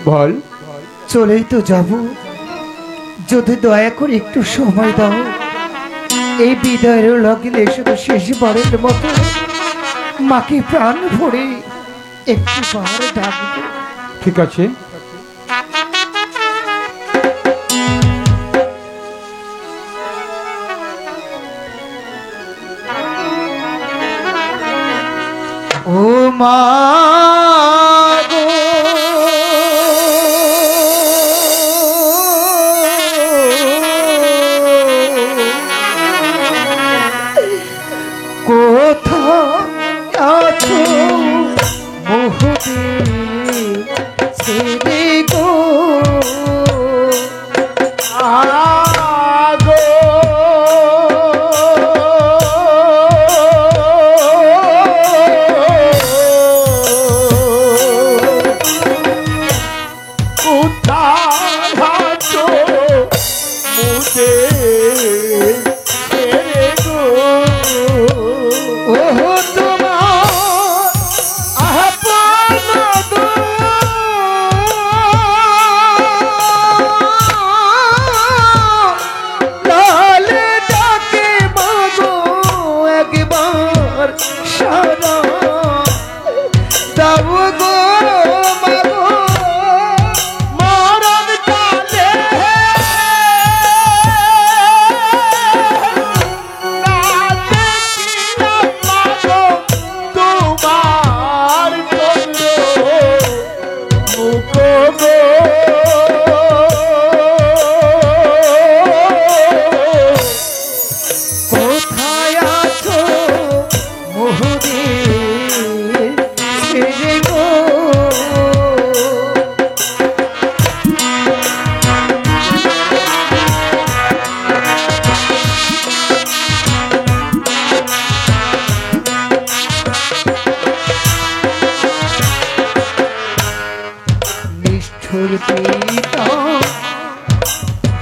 বল। চলেই তো যাব, যদি দয়া করে একটু সময় দাও। এই বিদায়ের লগ্নে শুধু শেষবারের মতো মাকে প্রাণ ভরে একটু বার ডাকবো। ঠিক আছে। ও মা গো, কোথায় আছো বহুদিন ছেড়ে গো, আগো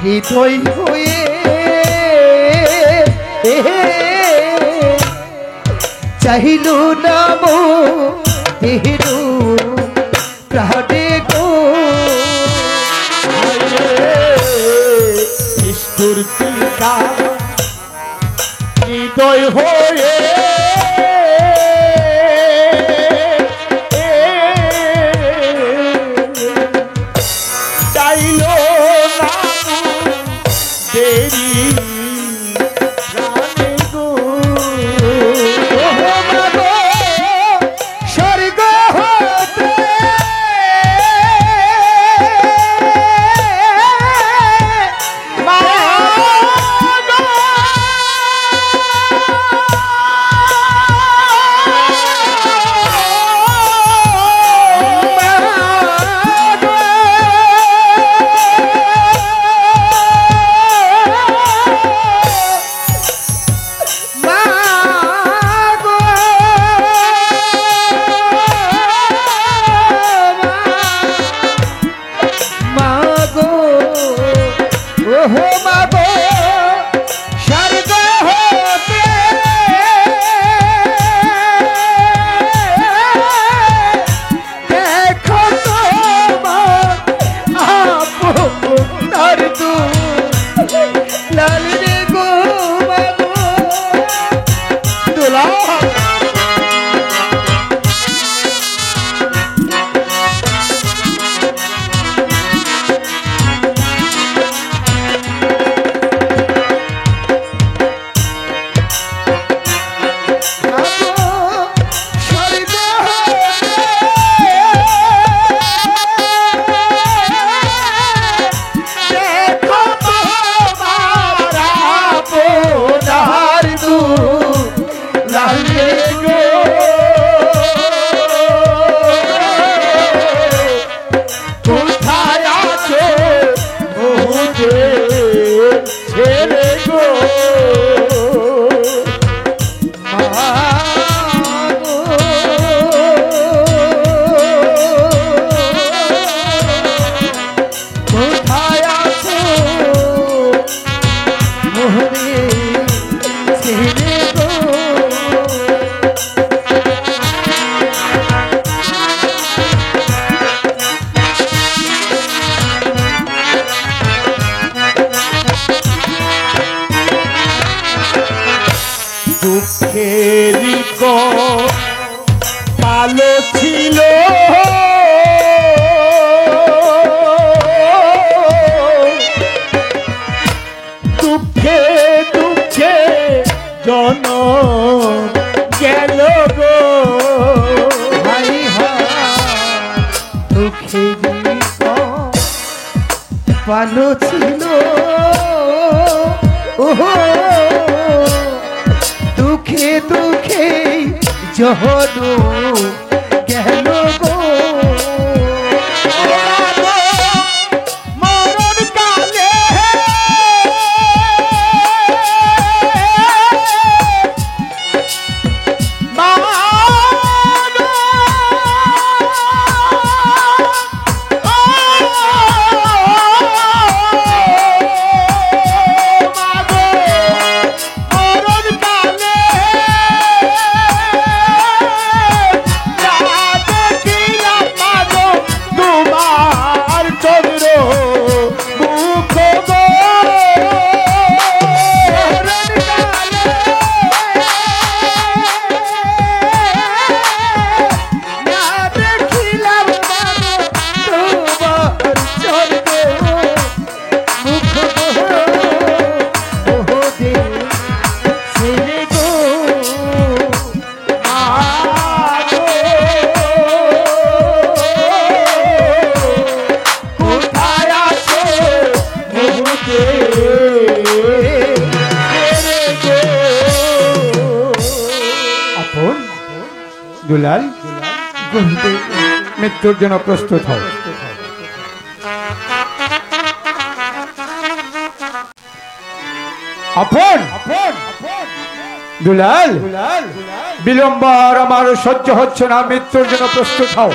হৃদয় হয়ে চাহিল নাম দেহেরু প্রাণে গো, নিষ্ঠুর পিতা হৃদয় হয়ে চাইল না দেরি প্রাণে গো, স্বর্গ হতে মা সুখের ভালো ছিল ওহো দুঃখে দুঃখে জহরু গেল গো মরণ কালে দুলাল মৃত্যুর জন্য প্রস্তুত হও আপন দুলাল বিলম্ব আর আমার সহ্য হচ্ছে না মৃত্যুর জন্য প্রস্তুত হও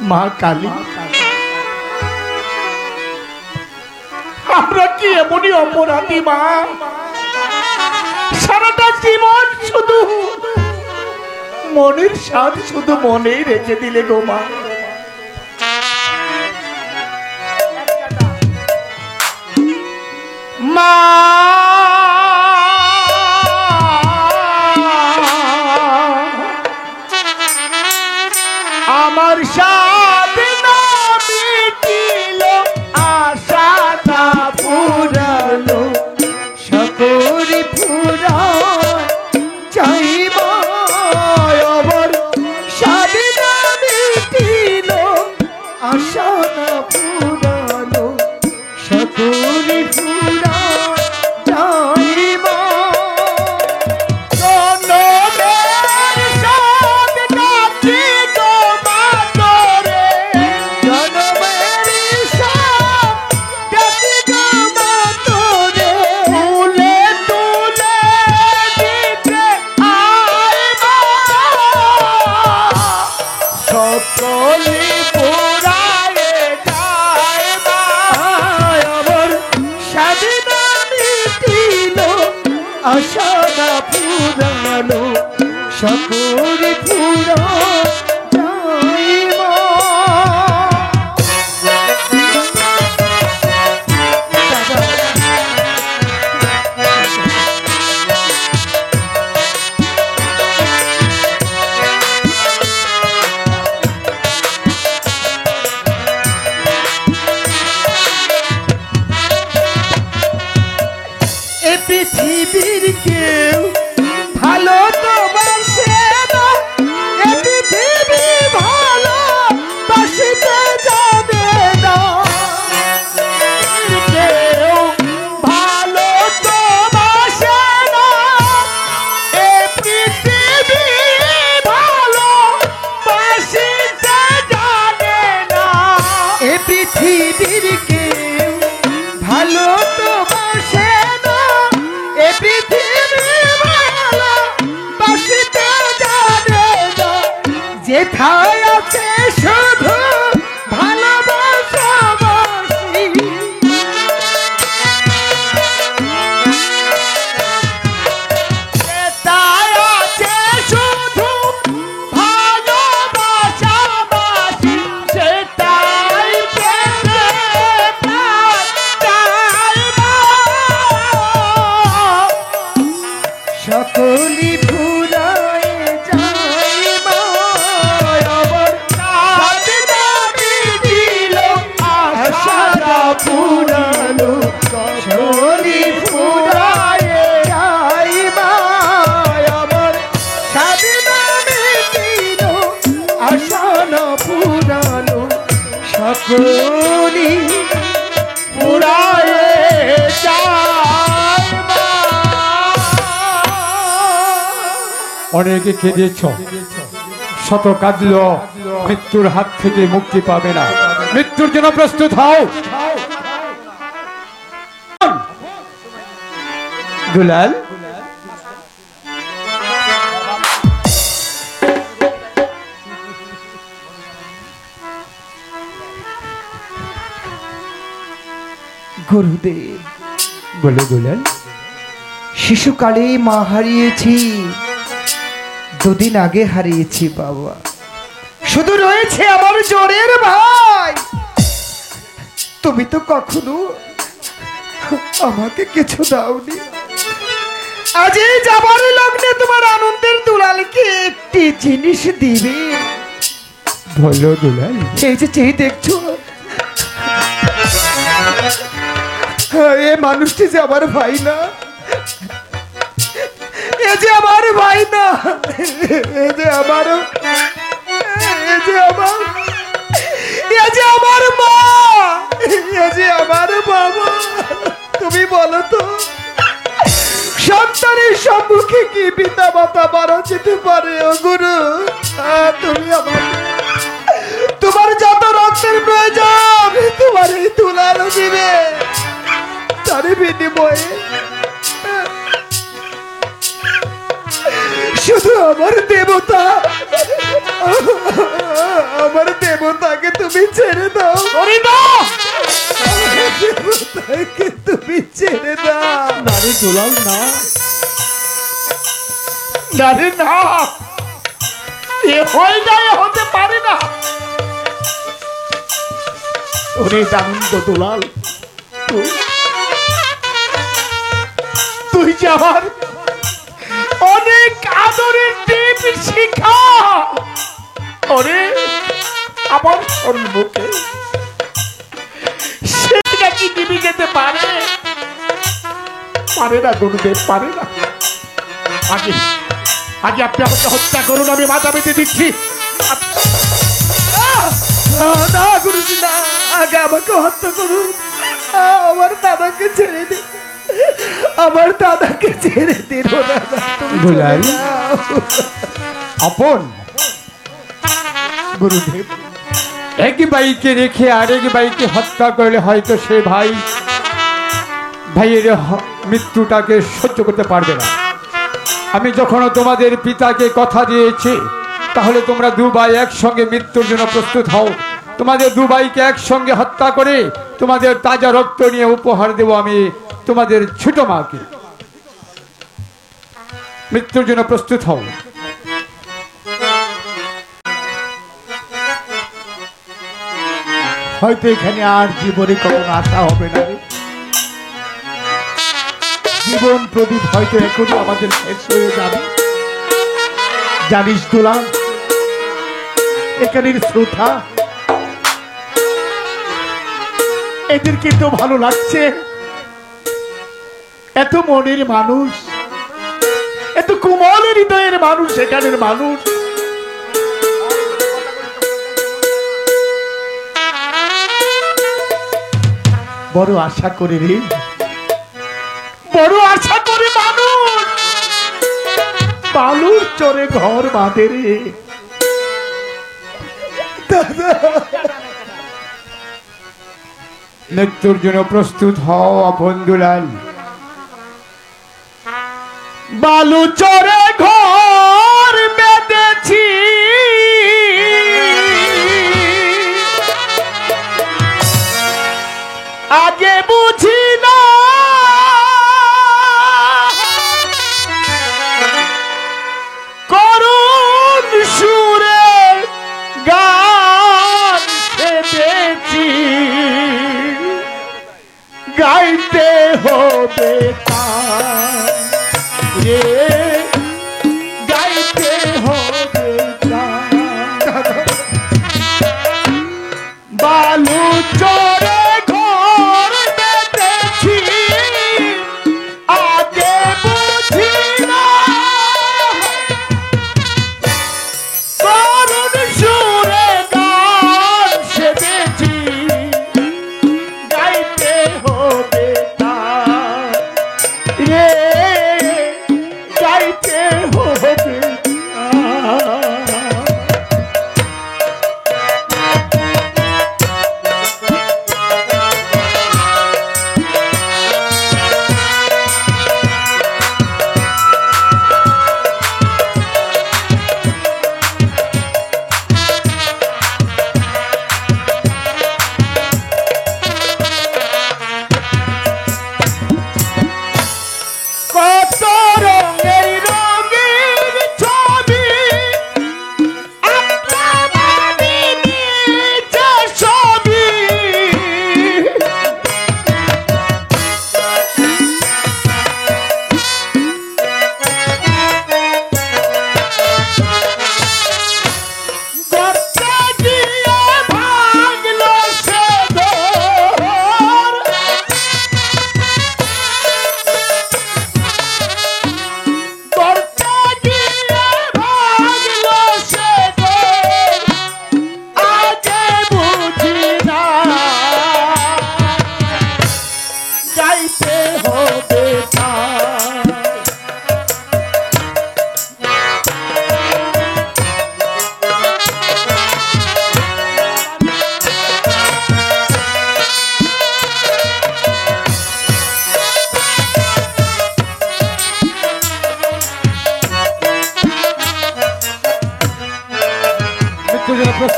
মা কালী আমরা কি এমনই অপরাধী মা সারাটা জীবন শুধু মনের স্বাদ শুধু মনেই রেখে দিলে গো মা মা আমার স্বাদ না মিটিল আশা না পুরালো সকরি পুরা চাইব আবার সাবিনা মিটিল আশা না পুরালো সকরি পুরা চাইব আশা না পুরালো সকরি পুরা পৃথিবীর কেউ ভালো তো বাসে না পুরানো সকলি পুরায়ে যায় মা। অনেকে কেঁদেছ, শত কাঁদল, মৃত্যুর হাত থেকে মুক্তি পাবে না। মৃত্যুর জন্য প্রস্তুত হও। দুলাল, গুরুদেব, বলে দুলাল। শিশুকালে মা হারিয়েছি, দুদিন আগে হারিয়েছি বাবা। শুধু রয়েছে আমার জোরের ভাই। তুমি তো কখনো আমাকে কিছু দাওনি। আজ এই যাবার লগ্নে তোমার আনন্দের দুলালকে একটি জিনিস দিবে। বলো দুলাল। এই যে চেয়ে দেখছো, এ মানুষটি যে আমার ভাই না, এ যে আমার ভাই না, এ যে আমার মা, এ যে আমার বাবা। তুমি বলো তো, সন্তানের সম্মুখে কি পিতা মাতা মারা যেতে পারে? ও গুরু, তুমি আমাকে তোমার যত রক্তের প্রয়োজন তোমার এই দুলাল দিবে। তার বিনিময়ে শুধু আমার দেবতাকে তুমি ছেড়ে দাও। দেবতাকে তুমি ছেড়ে দাও। নারী দুলাল না, নারী না, এ হয়ে যায়, হতে পারে না। ওরে দানন্দ দুলাল, তুই যে আমার অনেক আদরের টিপ শিখা। ওরে আমার সম্মুখে সেটা কি নিবি যেতে পারে? পারে না গুরুদেব, পারে না। আগে আগে আপনি আমাকে হত্যা করুন, আমি মাথা পেতে দিচ্ছি। না গুরুজি, না, আগে আমাকে হত্যা করুন। আমার দাদাকে ছেড়ে দিন, আমার দাদাকে ছেড়ে দিন। দুলাল আপন গুরুদেব, এক ভাইকে রেখে আরেক ভাইকে হত্যা করলে হয়তো সে ভাইয়ের মৃত্যুটাকে সহ্য করতে পারবে না। আমি যখন তোমাদের পিতাকে কথা দিয়েছি, তাহলে তোমরা দু ভাই একসঙ্গে মৃত্যুর জন্য প্রস্তুত হও। তোমাদের দু ভাইকে একসঙ্গে হত্যা করে তোমাদের তাজা রক্ত নিয়ে উপহার দেব আমি তোমাদের ছোট মাকে। মৃত্যুর জন্য প্রস্তুত হও। হয়তো এখানে আর জীবনে কখনো আশা হবে না রে। জীবন প্রদীপ হয়তো এখনো আমাদের শেষ হয়ে যাবে। জানিস দুলাল, এখানের শ্রোতা এদের কিন্তু ভালো লাগছে। এত মনের মানুষ, এত কোমল হৃদয়ের মানুষ এখানের মানুষ। বড় আশা করে রে, বড় আশা করে মানুষ বালুর চরে ঘর বাঁধে রে। দাদা, মৃত্যুর জন্য প্রস্তুত হও আপন দুলাল। বালু চরে ঘর বেঁধেছি, আগে বুঝি না করুণ সুরে গান সেজেছি, গাইতে হবে তার রে, গাইতে হবে তার। বালু চরে ঘর বেঁধেছি, আগে বুঝি না করুণ সুরে গান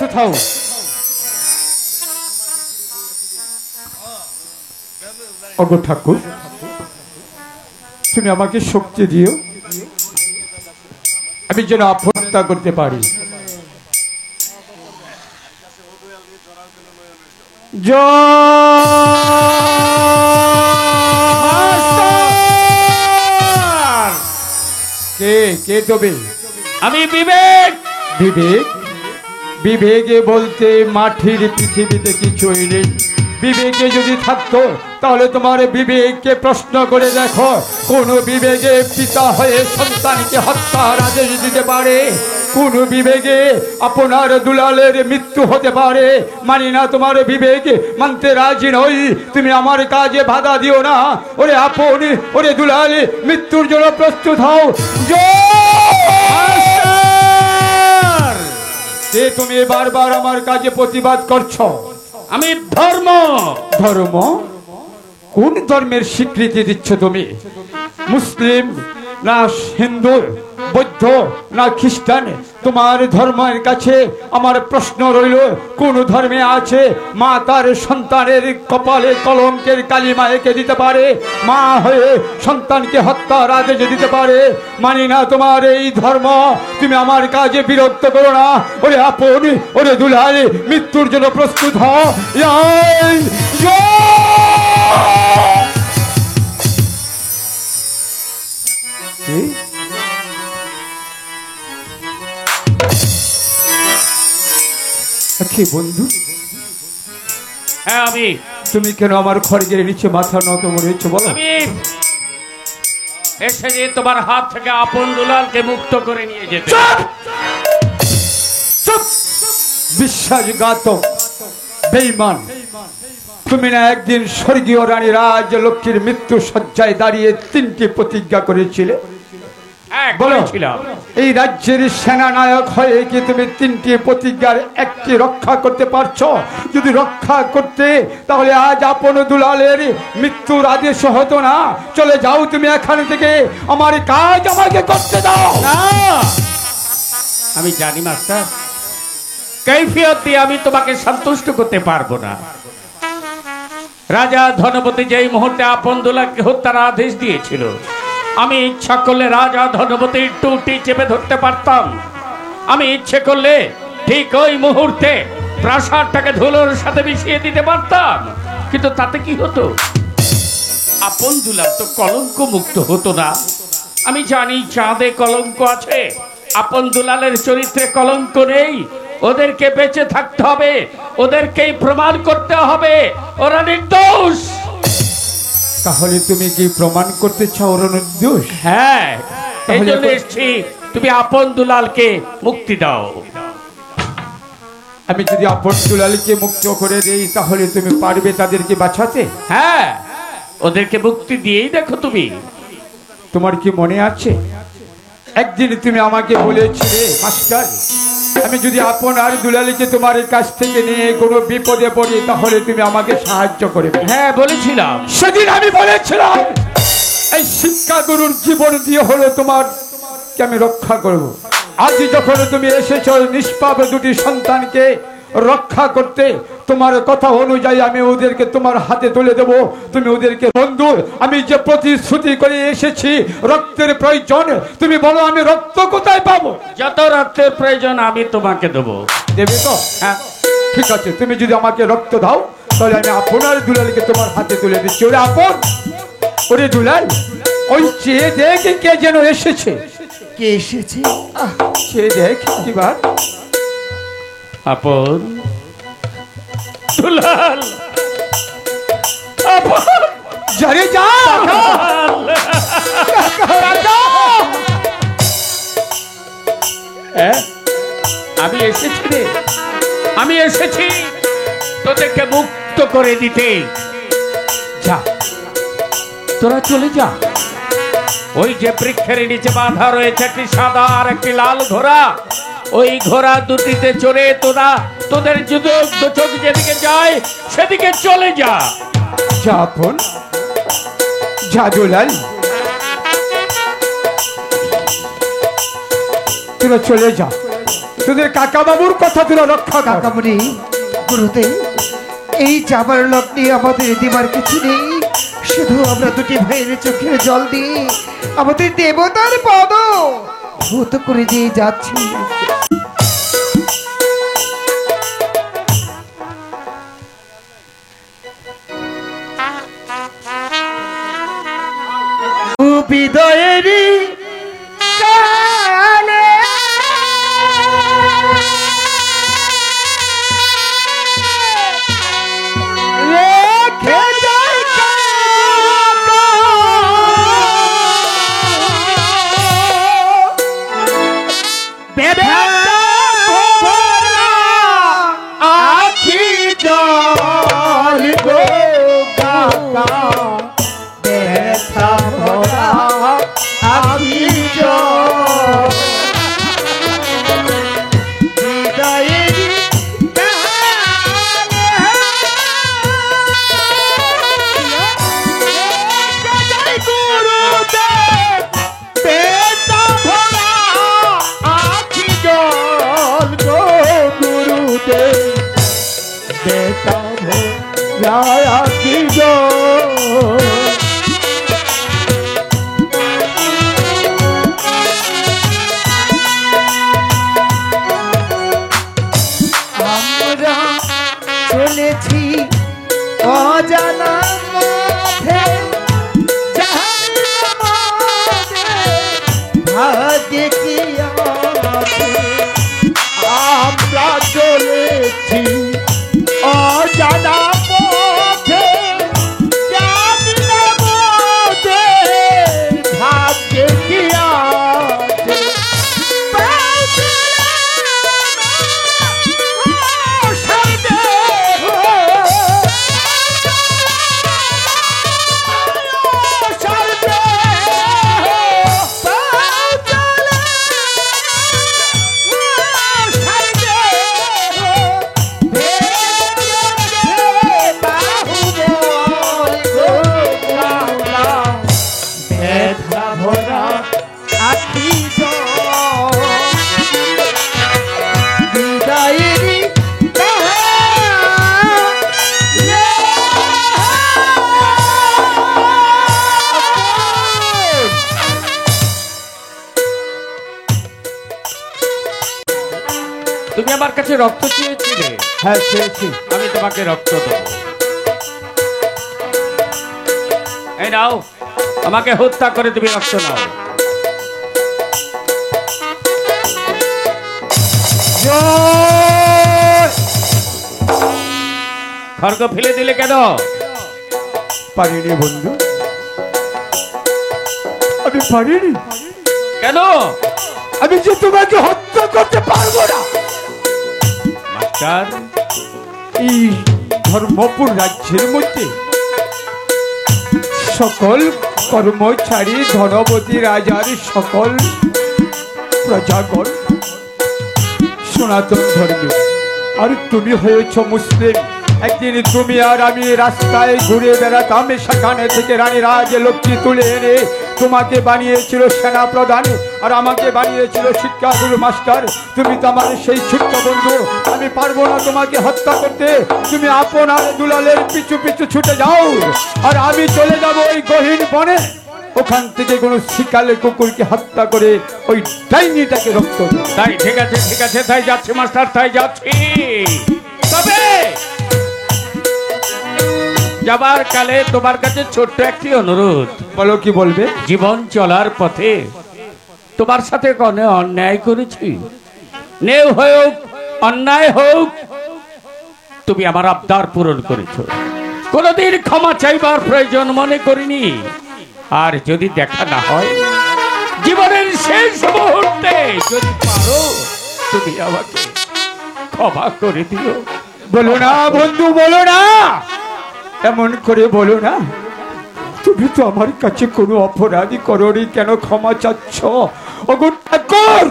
প্রস্তুত হও। ওগো ঠাকুর, তুমি আমাকে শক্তি দিও, আমি যেন আত্মহত্যা করতে পারি। কে কে তবে? আমি বিবেক। বিবেক? বিবেকে বলতে মাটির পৃথিবীতে কিছুই নেই। বিবেকে যদি থাকতো তাহলে তোমার বিবেককে প্রশ্ন করে দেখো, কোন বিবেকে পিতা হয়ে সন্তানকে হত্যার আদেশ দিতে পারে? কোন বিবেকে আপনার দুলালের মৃত্যু হতে পারে? মানি না তোমার বিবেক, মানতে রাজি নই। তুমি আমার কাজে বাধা দিও না। ওরে আপন, ওরে দুলাল, মৃত্যুর জন্য প্রস্তুত হও। যে তুমি বারবার আমার কাজে প্রতিবাদ করছো। আমি ধর্ম। ধর্ম? কোন ধর্মের স্বীকৃতি দিচ্ছ তুমি? মুসলিম না হিন্দু, বৌদ্ধ না খ্রিস্টান? তোমার ধর্মের কাছে আমার প্রশ্ন রইল, কোন ধর্মে আছে মা তার সন্তানের কপালে কলঙ্কের কালিমা এঁকে দিতে পারে? মা হয়ে সন্তানকে হত্যার আদেশ দিতে পারে? মানি না তোমার এই ধর্ম। তুমি আমার কাজে বিরক্ত করো না। ওরে আপন, ওরে দুলাল, মৃত্যুর জন্য প্রস্তুত হও। কি বন্ধু, হ্যাঁ আমি। তুমি কেন আমার খড়গের নিচে মাথা নত করেছো বলো? আমি এসে যে তোমার হাত থেকে আপন দুলালকে মুক্ত করে নিয়ে যেতে। চুপ! বিশ্বাসঘাতক, বেঈমান! তুমি না একদিন স্বর্গীয় রানী রাজ লক্ষ্মীর মৃত্যু শয্যায় দাঁড়িয়ে 3টি প্রতিজ্ঞা করেছিলে? বলেছিলাম। এই রাজ্যের সেনানায়ক হয়ে কি তুমি 3টি প্রতিজ্ঞার একটি রক্ষা করতে পারছো? যদি রক্ষা করতে তাহলে আজ আপন দুলালের মৃত্যুর আদেশ হতো না। চলে যাও তুমি এখান থেকে, আমার কাজ আমাকে করতে দাও। না, আমি জানি মাস্টার, কৈফিয়ত দিয়ে আমি তোমাকে সন্তুষ্ট করতে পারবো না। রাজা ধনপতি যেই মুহূর্তে আপন দুলালকে হত্যার আদেশ দিয়েছিল, আমি ইচ্ছা করলে রাজা ধনপতির টুটি চেপে ধরতে পারতাম। আমি ইচ্ছে করলে ঠিক ওই মুহূর্তে প্রাসাদটাকে ধুলোর সাথে মিশিয়ে দিতে পারতাম। কিন্তু তাতে কি হতো? আপন দুলাল তো কলঙ্ক মুক্ত হতো না। আমি জানি চাঁদে কলঙ্ক আছে, আপন দুলালের চরিত্রে কলঙ্ক নেই। ওদেরকে বেঁচে থাকতে হবে, ওদেরকেই প্রমাণ করতে হবে ওরা নির্দোষ। তাহলে তুমি কি প্রমাণ করতে চাও ওরা নির্দোষ? হ্যাঁ, এই জন্য এসছি, তুমি আপন দুলালকে মুক্তি দাও। আমি যদি আপন দুলালকে মুক্ত করে দেই তাহলে তুমি পারবে তাদেরকে বাঁচাতে? হ্যাঁ, ওদেরকে মুক্তি দিয়েই দেখো তুমি। তোমার কি মনে আছে একদিন তুমি আমাকে বলেছিলে, মাস্টার, আমি যদি আপন আর দুলালকে তোমার কাছ থেকে নিয়ে কোনো বিপদে পড়ি তাহলে তুমি আমাকে সাহায্য করবে? হ্যাঁ বলেছিলাম। সেদিন আমি বলেছিলাম এই শিক্ষা গুরুর জীবন দিয়ে হলো তোমার আমি রক্ষা করব। আজ যখন তুমি এসেছো নিষ্পাপ 2টি সন্তানকে রক্ষা করতে, তোমার কথা অনুযায়ী আমি ওদেরকে তোমার হাতে তুলে দেব। তুমি ওদেরকে বন্ধু, আমি যে প্রতিশ্রুতি করে এসেছি রক্তের প্রয়োজন, তুমি বলো আমি রক্ত কোথায় পাবো? যত রক্তের প্রয়োজন আমি তোমাকে দেবো। দেবে তো? হ্যাঁ ঠিক আছে, তুমি যদি আমাকে রক্ত দাও তাহলে আমি আপনার দুলালকে তোমার হাতে তুলে দিচ্ছি। ওরে আপন, ওরে দুলাল, ওই চেয়ে দেখ কে যেন এসেছে। কে এসেছে? চেয়ে দেখ কিবার। আপন দুলাল, আপন যারে যা আমি এসেছি রে, আমি এসেছি তোদেরকে মুক্ত করে দিতে। যা, তোরা চলে যা। ওই যে বৃক্ষের নিচে বাঁধা রয়েছে একটি সাদা আর একটি লাল ঘোড়া, ওই ঘোড়া দুটিতে চড়ে তোরা তোদের চোখ যেদিকে যায় সেদিকে চলে যা। যা আপন, যা দুলাল, তোরা চলে যা। তোদের কাকা বাবুর কথা তোরা রক্ষা কর। কাকামণি, গুরুদেব, এই যাবার লগ্নে আমাদের দিবার কিছু নেই, শুধু আমরা দুটি ভাইয়ের চোখের জল দিয়ে আমাদের দেবতার পদ ভূত করে দিয়ে যাচ্ছি। বিদয়েরই কালে রেখে যায় কাকা ব্যথা ভরা আখি জল গো কাকা, ব্যথা ভরা আখি জল হৃদয়ের আমরা চলেছি অজানা পথে, জানি না ভাগ্যে কি আছে। আমরা চলেছি অজানা পথে, জানি না ভাগ্যে কি আছে। তুমি আমার কাছে রক্ত চেয়েছিলে, হ্যাঁ চেয়েছি। আমি তোমাকে রক্ত দেবো। এই নাও, আমাকে হত্যা করে তুমি রক্ত নাও। খড়গ ফেলে দিলে কেন? পারিনি বন্ধু, আমি পারিনি। কেন? আমি যে তোমাকে হত্যা করতে পারবো না। মাস্টার, এই ধর্মপুর রাজ্যের মধ্যে সকল কর্মচারী ধনবতী রাজার সকল প্রজাগণ সনাতন ধর্মী, আর তুমি হয়েছ মুসলিম। একদিন তুমি আর আমি রাস্তায় ঘুরে বেড়াতাম, সেখানে থেকে রানী রাজলক্ষ্মী তুলে এনে তোমাকে বানিয়েছিল সেনা প্রধান, আর আমাকে বানিয়েছিল শিক্ষাগুরু মাস্টার। তুমি তো আমার সেই ছোট্ট বন্ধু, আমি পারবো না তোমাকে হত্যা করতে। তুমি আপনার দুলালের পিছু পিছু ছুটে যাও, আর আমি চলে যাব ওই গহীন বনে। ওখান থেকে কোনো শিকালে কুকুরকে হত্যা করে ওই ডাইনিটাকে রক্ত দেব। তাই ঠিক আছে, ঠিক আছে, তাই যাচ্ছি মাস্টার, তাই যাচ্ছি। তবে যাবার কালে তোমার কাছে ছোট্ট একটি অনুরোধ। বলো, কি বলবে? জীবন চলার পথে তোমার সাথে কোনো অন্যায় করেছি, নেও হোক অন্যায় হোক, তুমি আমার আবদার পূরণ করেছো, কোনোদিন ক্ষমা চাইবার প্রয়োজন মনে করিনি। আর যদি দেখা না হয় জীবনের শেষ মুহূর্তে, যদি পারো তুমি আমাকে ক্ষমা করে দিও। বলো না বন্ধু, বলো না, এমন করে বলো না। তুমি তো আমার কাছে কোনো অপরাধী করোনি, কেন ক্ষমা চাচ্ছ? ওগো ঠাকুর,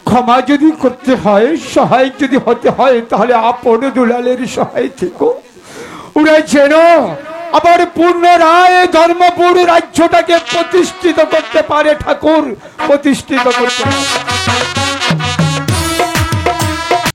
ক্ষমা যদি করতে হয়, সহায় যদি হতে হয়, তাহলে আপন দুলালের সহায় থেকো। ওরা যেন আবার পুনরায় ধর্মপুর রাজ্যটাকে প্রতিষ্ঠিত করতে পারে। ঠাকুর, প্রতিষ্ঠিত করতে পারে।